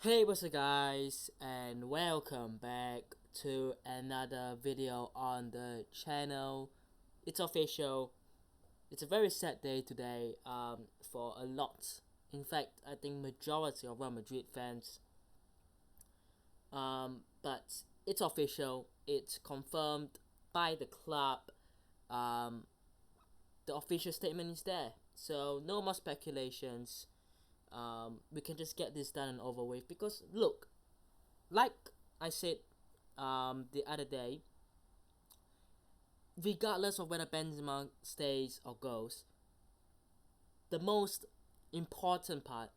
Hey, what's up guys, and welcome back to another video on the channel. It's official. It's a very sad day today for a lot. In fact, I think majority of Real Madrid fans. But it's official. It's confirmed by the club. Um, the official statement is there. So no more speculations. We can just get this done and over with, because look, like I said the other day, regardless of whether Benzema stays or goes, the most important part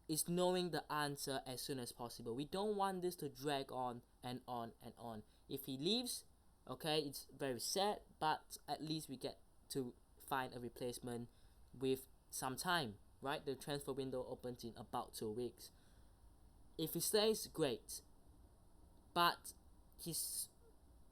is knowing the answer as soon as possible. We don't want this to drag on and on and on. If he leaves, okay, it's very sad, but at least we get to find a replacement with some time, right? The transfer window opens in about 2 weeks. If he stays, great, but he's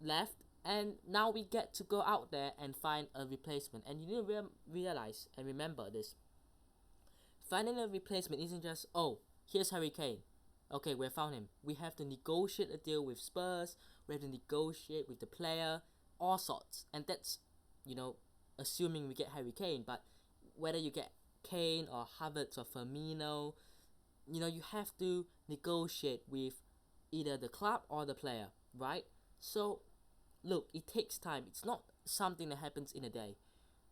left, and now we get to go out there and find a replacement. And you need to realize and remember this: finding a replacement isn't just, oh, here's Harry Kane, okay, we found him. We have to negotiate a deal with Spurs, we have to negotiate with the player, all sorts. And that's, assuming we get Harry Kane. But whether you get Kane or Havertz or Firmino, you have to negotiate with either the club or the player, right? So look, it takes time. It's not something that happens in a day,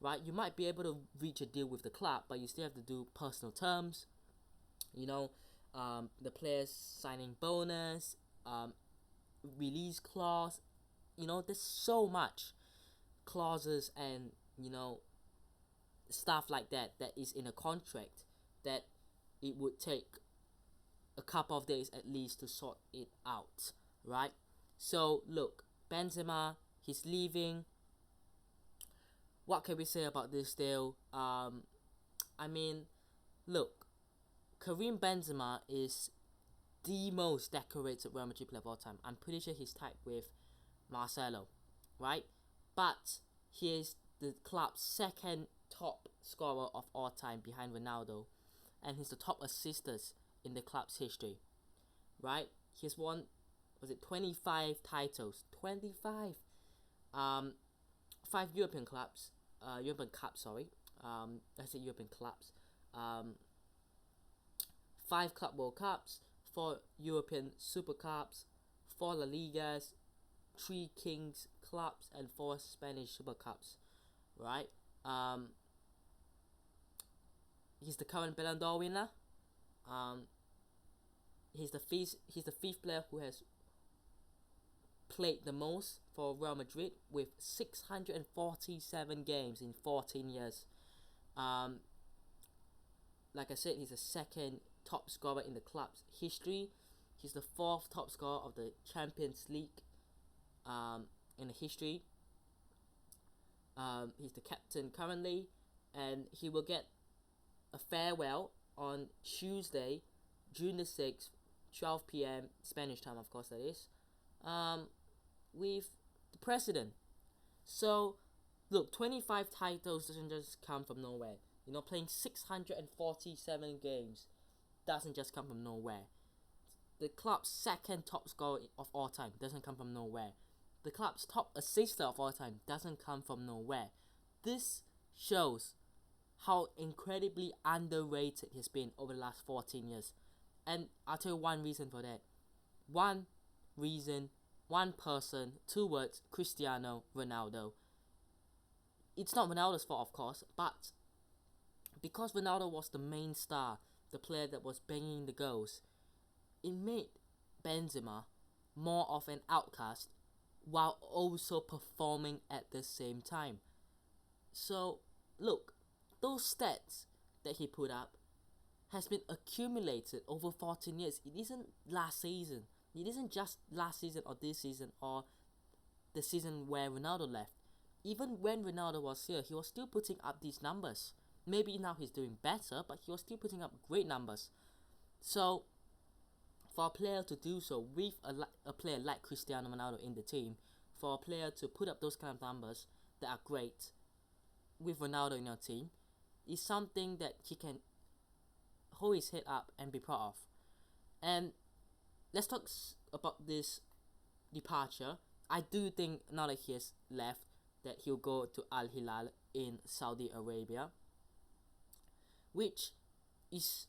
right? You might be able to reach a deal with the club, but you still have to do personal terms, the players signing bonus, release clause. There's so much clauses and stuff like that is in a contract that it would take a couple of days at least to sort it out, right? So look, Benzema, he's leaving. What can we say about this deal? Look, Karim Benzema is the most decorated Real Madrid player of all time. I'm pretty sure he's tied with Marcelo, right? But he is the club's second top scorer of all time behind Ronaldo, and he's the top assister in the club's history, right? He's won, was it 25 titles? 25. 5 European clubs, European Cups, sorry. I said European clubs. 5 Club World Cups, 4 European Super Cups, 4 La Ligas, 3 Kings clubs, and 4 Spanish Super Cups, right? He's the current Ballon d'Or winner. He's the fifth player who has played the most for Real Madrid, with 647 games in 14 years. Like I said, he's the second top scorer in the club's history. He's the 4th top scorer of the Champions League in the history. He's the captain currently, and he will get a farewell on Tuesday, June the 6th, 12 p.m. Spanish time, of course that is, with the president. So look, 25 titles doesn't just come from nowhere. Playing 647 games doesn't just come from nowhere. The club's second top scorer of all time doesn't come from nowhere. The club's top assister of all time doesn't come from nowhere. This shows how incredibly underrated he's been over the last 14 years. And I'll tell you one reason for that. One reason, one person, 2 words: Cristiano Ronaldo. It's not Ronaldo's fault, of course, but because Ronaldo was the main star, the player that was banging the goals, it made Benzema more of an outcast while also performing at the same time. So look, those stats that he put up has been accumulated over 14 years. It isn't last season. It isn't just last season or this season or the season where Ronaldo left. Even when Ronaldo was here, he was still putting up these numbers. Maybe now he's doing better, but he was still putting up great numbers. So for a player to do so with a player like Cristiano Ronaldo in the team, for a player to put up those kind of numbers that are great with Ronaldo in your team, is something that he can hold his head up and be proud of. And let's talk about this departure. I do think now that he has left, that he'll go to Al Hilal in Saudi Arabia, which is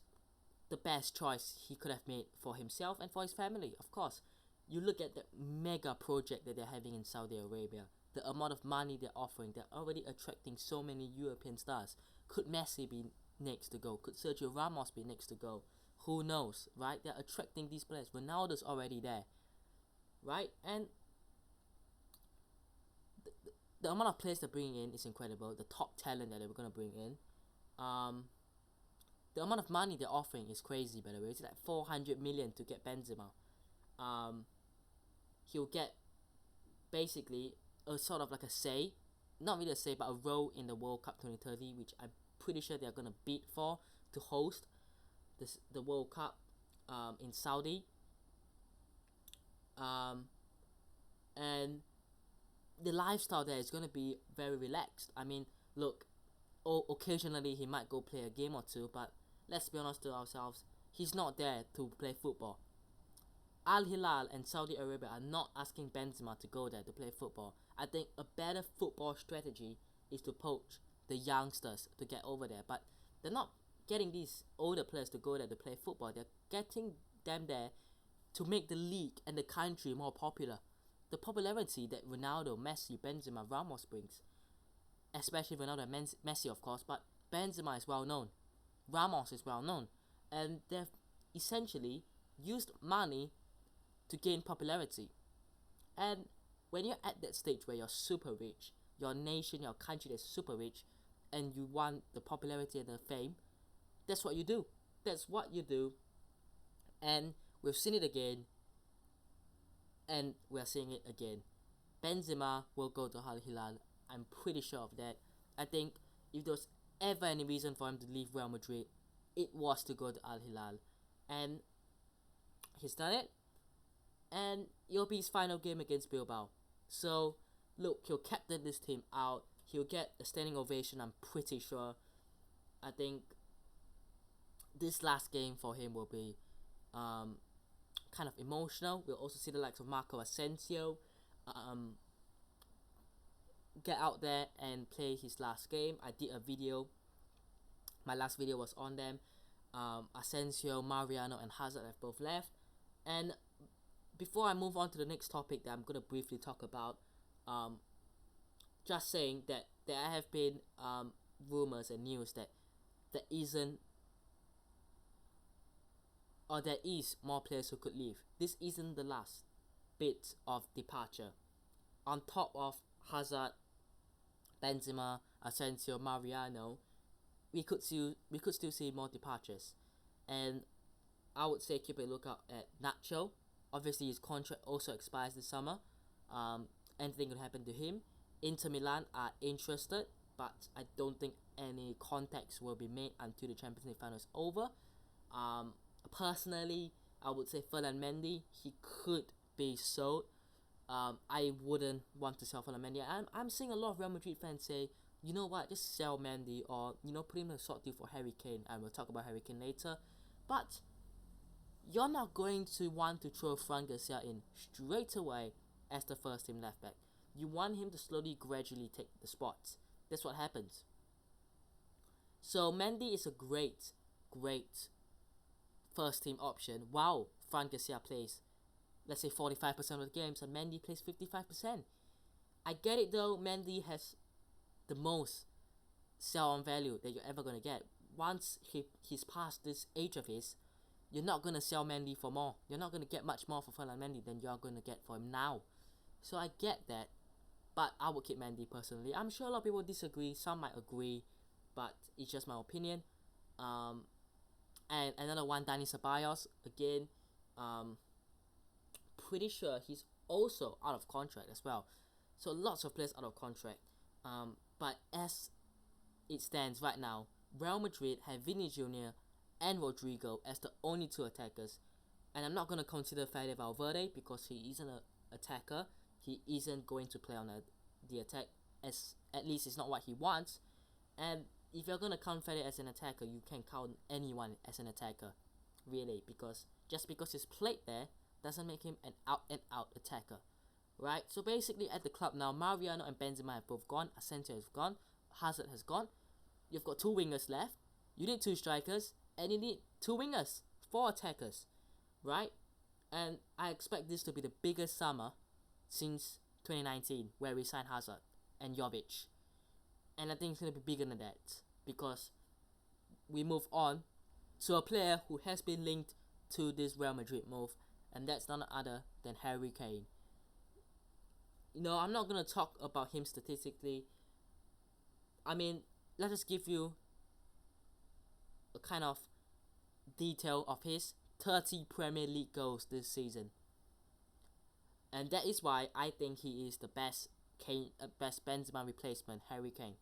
the best choice he could have made for himself and for his family, of course. You look at the mega project that they're having in Saudi Arabia, the amount of money they're offering, they're already attracting so many European stars. Could Messi be next to go? Could Sergio Ramos be next to go? Who knows, right? They're attracting these players. Ronaldo's already there, right? And the amount of players they're bringing in is incredible. The top talent that they're going to bring in. The amount of money they're offering is crazy, by the way. It's like 400 million to get Benzema. He'll get basically a sort of like a say, not really a say, but a role in the World Cup 2030, which I'm pretty sure they're gonna bid for to host the World Cup in Saudi. And the lifestyle there is gonna be very relaxed. I mean, look, occasionally he might go play a game or two, but let's be honest to ourselves, he's not there to play football. Al Hilal and Saudi Arabia are not asking Benzema to go there to play football. I think a better football strategy is to poach the youngsters to get over there. But they're not getting these older players to go there to play football. They're getting them there to make the league and the country more popular. The popularity that Ronaldo, Messi, Benzema, Ramos brings, especially Ronaldo and Messi, of course, but Benzema is well known. Ramos is well known. And they've essentially used money to gain popularity. And when you're at that stage where you're super rich, your nation, your country is super rich, and you want the popularity and the fame, that's what you do. That's what you do. And we've seen it again, and we're seeing it again. Benzema will go to Al Hilal. I'm pretty sure of that. I think if there was ever any reason for him to leave Real Madrid, it was to go to Al Hilal. And he's done it. And it'll be his final game against Bilbao. So, look, he'll captain this team out. He'll get a standing ovation, I'm pretty sure. I think this last game for him will be kind of emotional. We'll also see the likes of Marco Asensio get out there and play his last game. I did a video. My last video was on them. Asensio, Mariano, and Hazard have both left. And before I move on to the next topic that I'm going to briefly talk about, just saying that there have been rumors and news that there is more players who could leave. This isn't the last bit of departure. On top of Hazard, Benzema, Asensio, Mariano, we could still see more departures. And I would say keep a lookout at Nacho. Obviously, his contract also expires this summer. Anything could happen to him. Inter Milan are interested, but I don't think any contacts will be made until the Champions League final is over. Personally, I would say Ferland Mendy, he could be sold. I wouldn't want to sell Ferland Mendy. I'm seeing a lot of Real Madrid fans say, you know what, just sell Mendy, or put him in a short deal for Harry Kane, and we'll talk about Harry Kane later. But you're not going to want to throw Fran Garcia in straight away as the first team left back. You want him to slowly, gradually take the spots. That's what happens. So Mendy is a great first team option. Wow, Fran Garcia plays, let's say 45% of the games, and Mendy plays 55%. I get it though, Mendy has the most sell-on value that you're ever going to get. Once he's past this age of his, you're not going to sell Mendy for more. You're not going to get much more for Ferland Mendy than you're going to get for him now. So I get that, but I would keep Mendy personally. I'm sure a lot of people disagree, some might agree, but it's just my opinion. And another one, Dani Ceballos, again, pretty sure he's also out of contract as well. So lots of players out of contract. But as it stands right now, Real Madrid have Vini Jr. and Rodrigo as the only two attackers. And I'm not going to consider Fede Valverde because he isn't an attacker. He isn't going to play on the attack, as at least it's not what he wants. And if you're going to count Fede as an attacker, you can count anyone as an attacker, really, because just because he's played there doesn't make him an out-and-out attacker, right? So basically at the club now, Mariano and Benzema have both gone, Asensio has gone, Hazard has gone. You've got 2 wingers left. You need 2 strikers, and you need 2 wingers, 4 attackers, right? And I expect this to be the biggest summer since 2019, where we signed Hazard and Jovic. And I think it's going to be bigger than that, because we move on to a player who has been linked to this Real Madrid move, and that's none other than Harry Kane. You know, I'm not going to talk about him statistically. I mean, let's just give you a kind of detail of his 30 Premier League goals this season. And that is why I think he is the best Benzema replacement, Harry Kane.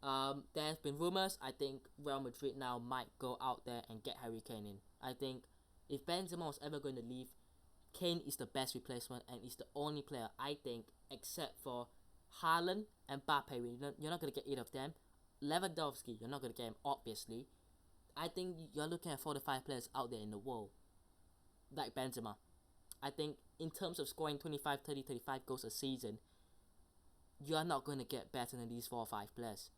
There have been rumors. I think Real Madrid now might go out there and get Harry Kane in. I think if Benzema was ever going to leave, Kane is the best replacement, and is the only player, I think, except for Haaland and Mbappe. You're not going to get either of them. Lewandowski, you're not going to get him, obviously. I think you're looking at 4 to 5 players out there in the world, like Benzema. I think in terms of scoring 25, 30, 35 goals a season, you are not going to get better than these 4 or 5 players.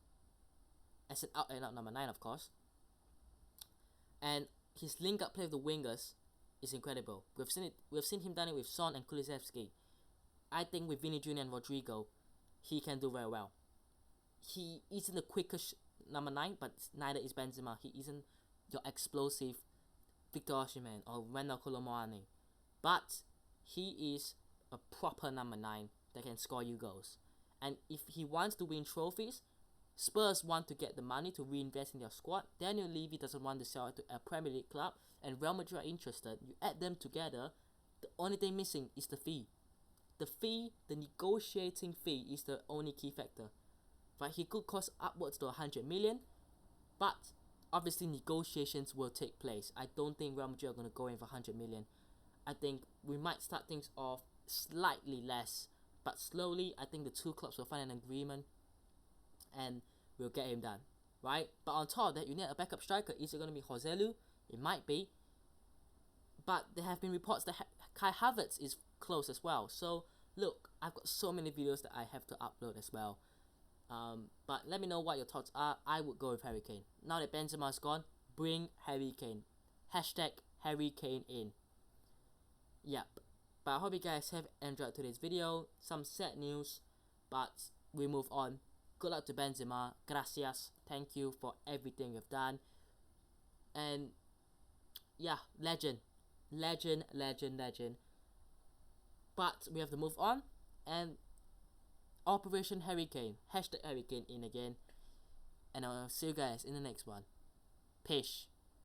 As an out-and-out number 9, of course. And his link-up play with the wingers is incredible. We've seen him done it with Son and Kulusevski. I think with Vini Jr. and Rodrigo, he can do very well. He isn't the quickest number 9, but neither is Benzema. He isn't your explosive Victor Osimhen or Wendell Colomwani. But he is a proper number 9 that can score you goals. And if he wants to win trophies, Spurs want to get the money to reinvest in their squad. Daniel Levy doesn't want to sell it to a Premier League club, and Real Madrid are interested. You add them together, the only thing missing is the fee. The fee, the negotiating fee, is the only key factor. Right, he could cost upwards to 100 million, but obviously negotiations will take place. I don't think Real Madrid are going to go in for 100 million. I think we might start things off slightly less, but slowly I think the 2 clubs will find an agreement and we'll get him done, right? But on top of that, you need a backup striker. Is it going to be Joselu? It might be. But there have been reports that Kai Havertz is close as well. So, look, I've got so many videos that I have to upload as well. But let me know what your thoughts are. I would go with Harry Kane. Now that Benzema's gone, bring Harry Kane. Hashtag Harry Kane in. Yep. But I hope you guys have enjoyed today's video. Some sad news, but we move on. Good luck to Benzema. Gracias. Thank you for everything you've done. And yeah, legend. Legend. But we have to move on. And Operation Harry Kane. Hashtag Harry Kane in again. And I'll see you guys in the next one. Peace.